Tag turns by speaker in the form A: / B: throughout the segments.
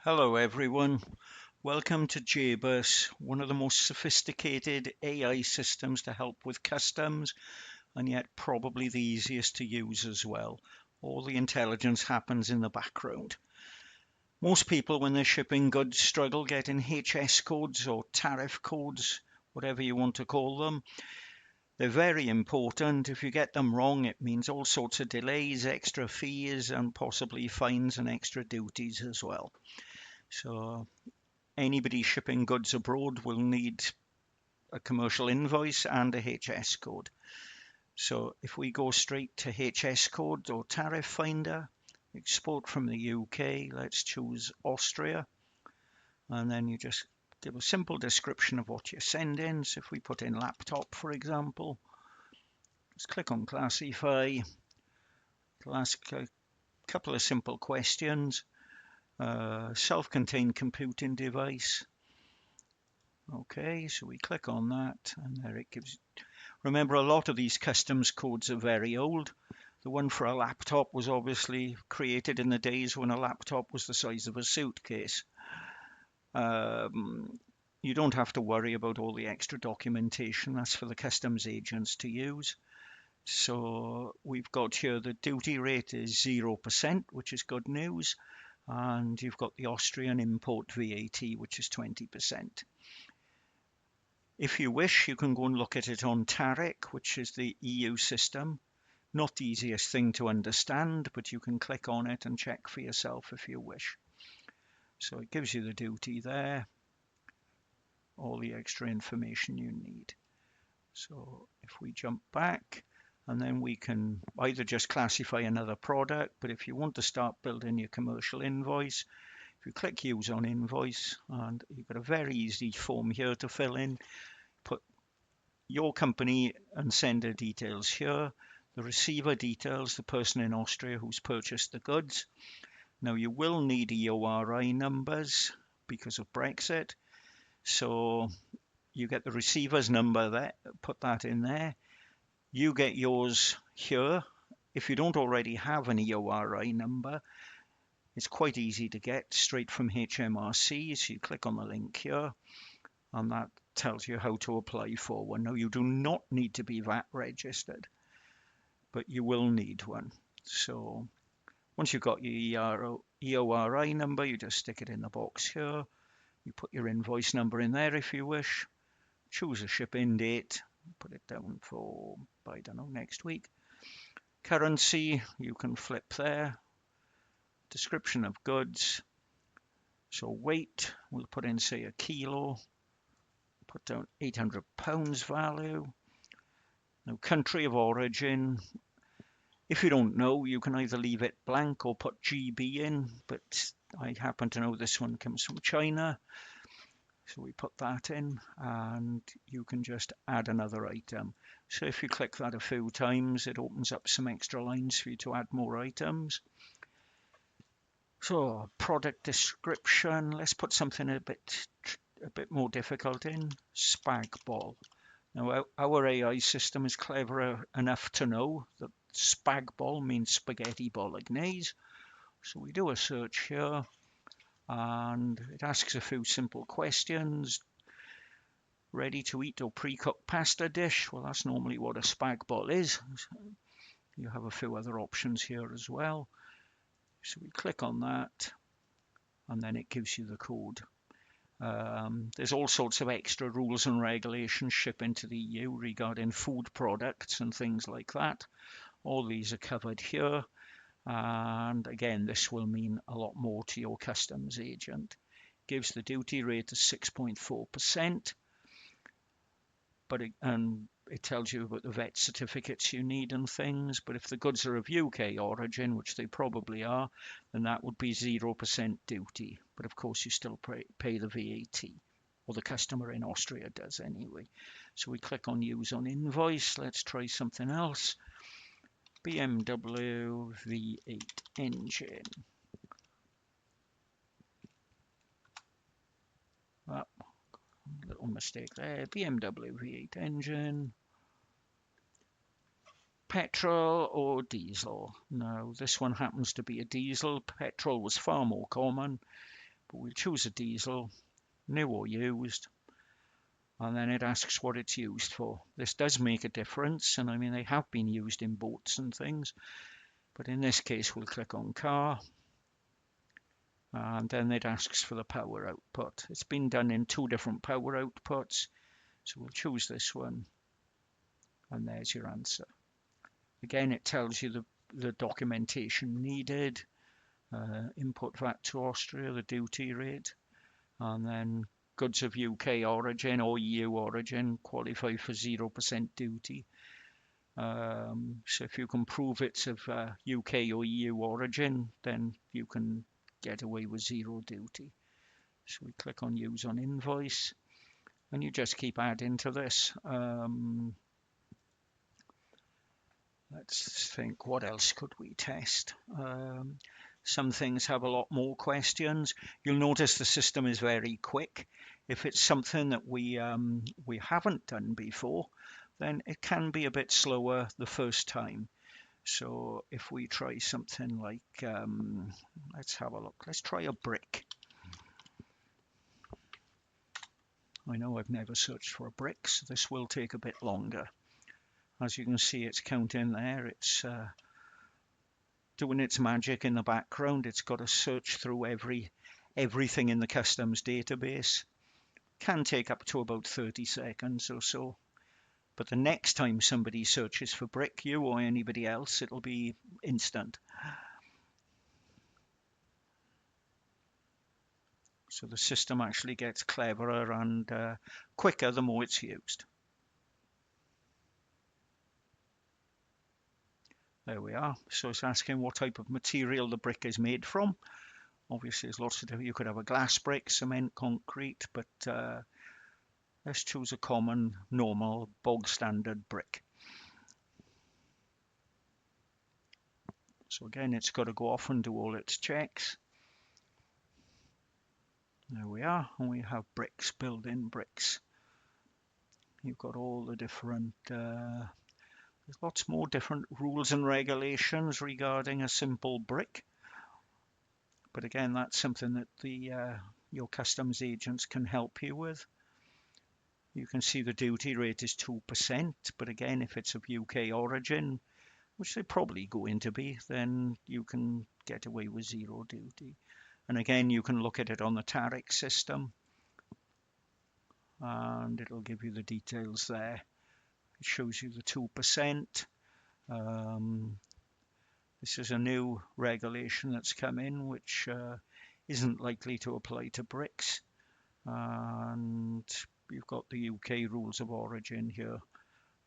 A: Hello everyone, welcome to Jabus, one of the most sophisticated AI systems to help with customs and yet probably the easiest to use as well. All the intelligence happens in the background. Most people when they're shipping goods struggle getting HS codes or tariff codes, whatever you want to call them. They're very important. If you get them wrong, it means all sorts of delays, extra fees, and possibly fines and extra duties as well. So anybody shipping goods abroad will need a commercial invoice and a HS code. So if we go straight to HS code or tariff finder, export from the UK, let's choose Austria, and then you just give a simple description of what you're sending. So if we put in laptop, for example, just click on classify. It'll ask a couple of simple questions. Self-contained computing device. Okay, so we click on that, and there it gives. Remember, a lot of these customs codes are very old. The one for a laptop was obviously created in the days when a laptop was the size of a suitcase. You don't have to worry about all the extra documentation. That's for the customs agents to use. So we've got here the duty rate is 0%, which is good news. And you've got the Austrian import VAT, which is 20%. If you wish, you can go and look at it on TARIC, which is the EU system. Not the easiest thing to understand, but you can click on it and check for yourself if you wish. So it gives you the duty there, all the extra information you need. So if we jump back, and then we can either just classify another product, but if you want to start building your commercial invoice, if you click use on invoice, and you've got a very easy form here to fill in, put your company and sender details here, the receiver details, the person in Austria who's purchased the goods. Now you will need EORI numbers because of Brexit. So you get the receiver's number there, put that in there. You get yours here. If you don't already have an EORI number, it's quite easy to get straight from HMRC. So you click on the link here, and that tells you how to apply for one. Now you do not need to be VAT registered, but you will need one. So once you've got your EORI number, you just stick it in the box here. You put your invoice number in there if you wish. Choose a ship-in date. Put it down for, I don't know, next week. Currency, you can flip there. Description of goods. So weight, we'll put in, say, a kilo. Put down 800 pounds value. Now, country of origin. If you don't know, you can either leave it blank or put GB in, but I happen to know this one comes from China. So we put that in, and you can just add another item. So if you click that a few times, it opens up some extra lines for you to add more items. So product description, let's put something a bit more difficult in. Spag bol. Now our AI system is clever enough to know that spag bol means spaghetti bolognese. So we do a search here, and it asks a few simple questions. Ready to eat or pre-cooked pasta dish? Well, that's normally what a spag bol is. You have a few other options here as well. So we click on that, and then it gives you the code. There's all sorts of extra rules and regulations shipping to the EU regarding food products and things like that. All these are covered here. And again, this will mean a lot more to your customs agent. Gives the duty rate of 6.4%, but it tells you about the vet certificates you need and things. But if the goods are of UK origin, which they probably are, then that would be 0% duty. But of course, you still pay the VAT, or the customer in Austria does anyway. So we click on use on invoice. Let's try something else. BMW V8 engine. Oh, little mistake there. BMW V8 engine. Petrol or diesel? No, this one happens to be a diesel. Petrol was far more common, but we'll choose a diesel, new or used, and then it asks what it's used for. This does make a difference, and I mean they have been used in boats and things, but in this case we'll click on car, and then it asks for the power output. It's been done in 2 different power outputs, so we'll choose this one, and there's your answer. Again, it tells you the documentation needed, import VAT to Austria, the duty rate, and then goods of UK origin or EU origin qualify for 0% duty. So if you can prove it's of UK or EU origin, then you can get away with 0 duty. So we click on use on invoice, and you just keep adding to this. Let's think, what else could we test? Some things have a lot more questions. You'll notice the system is very quick. If it's something that we haven't done before, then it can be a bit slower the first time. So if we try something like, let's have a look. Let's try a brick. I know I've never searched for a brick, so this will take a bit longer. As you can see, it's counting there. It's doing its magic in the background. It's got to search through everything in the customs database. Can take up to about 30 seconds or so. But the next time somebody searches for brick, you or anybody else, it'll be instant. So the system actually gets cleverer and quicker the more it's used. There we are. So it's asking what type of material the brick is made from. Obviously, there's lots of different. You could have a glass brick, cement, concrete, but let's choose a common, normal, bog standard brick. So again, it's got to go off and do all its checks. There we are, and we have bricks, built-in bricks. You've got all the different, there's lots more different rules and regulations regarding a simple brick. But again, that's something that your customs agents can help you with. You can see the duty rate is 2%, but again, if it's of UK origin, which they're probably going to be, then you can get away with 0 duty. And again, you can look at it on the tariff system, and it'll give you the details there. It shows you the 2%. This is a new regulation that's come in, which isn't likely to apply to bricks. And you've got the UK rules of origin here,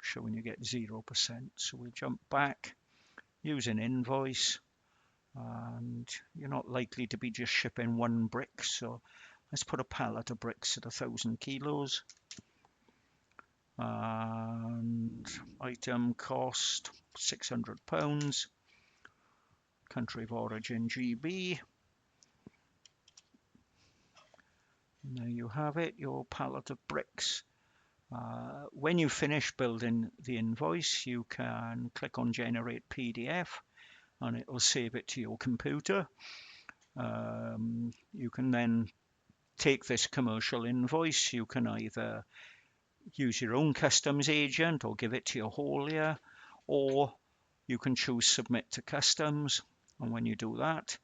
A: showing you get 0%. So we'll jump back, use an invoice, and you're not likely to be just shipping 1 brick. So let's put a pallet of bricks at 1,000 kilos. And item cost £600. Country of origin GB. And there you have it, your pallet of bricks. When you finish building the invoice, you can click on generate PDF, and it will save it to your computer. You can then take this commercial invoice. You can either use your own customs agent or give it to your haulier, or you can choose submit to customs. And when you do that,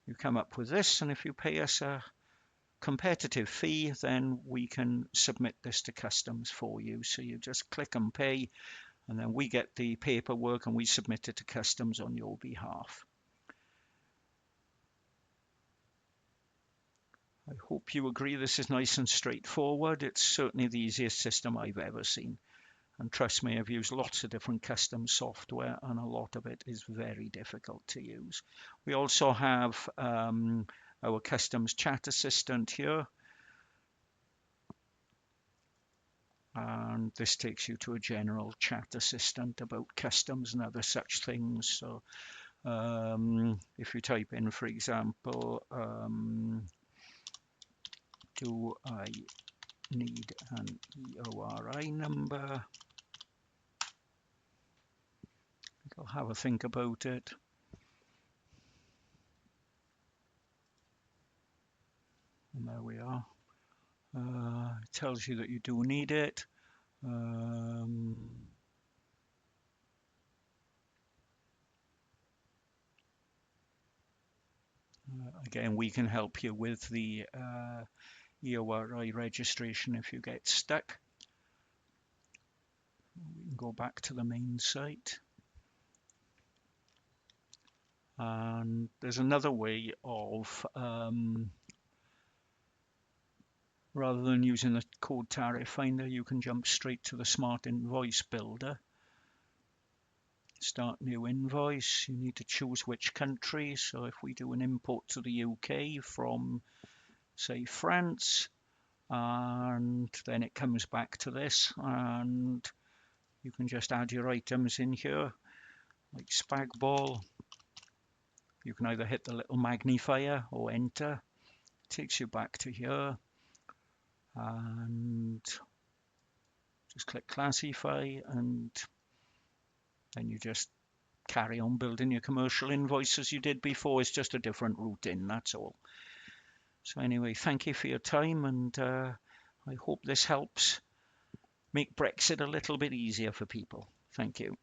A: you come up with this, and if you pay us a competitive fee, then we can submit this to customs for you. So you just click and pay, and then we get the paperwork and we submit it to customs on your behalf. I hope you agree this is nice and straightforward. It's certainly the easiest system I've ever seen. And trust me, I've used lots of different custom software, and a lot of it is very difficult to use. We also have our customs chat assistant here. And this takes you to a general chat assistant about customs and other such things. So if you type in, for example, do I need an EORI number? It'll have a think about it. And there we are. It tells you that you do need it. Again, we can help you with the EORI registration if you get stuck. We can go back to the main site. And there's another way of, rather than using the code tariff finder, you can jump straight to the Smart Invoice Builder. Start new invoice. You need to choose which country. So if we do an import to the UK from, say, France, and then it comes back to this, and you can just add your items in here, like spag ball. You can either hit the little magnifier or enter. It takes you back to here, and just click classify, and then you just carry on building your commercial invoice as you did before. It's just a different route in, that's all. So anyway, thank you for your time, and I hope this helps make Brexit a little bit easier for people. Thank you.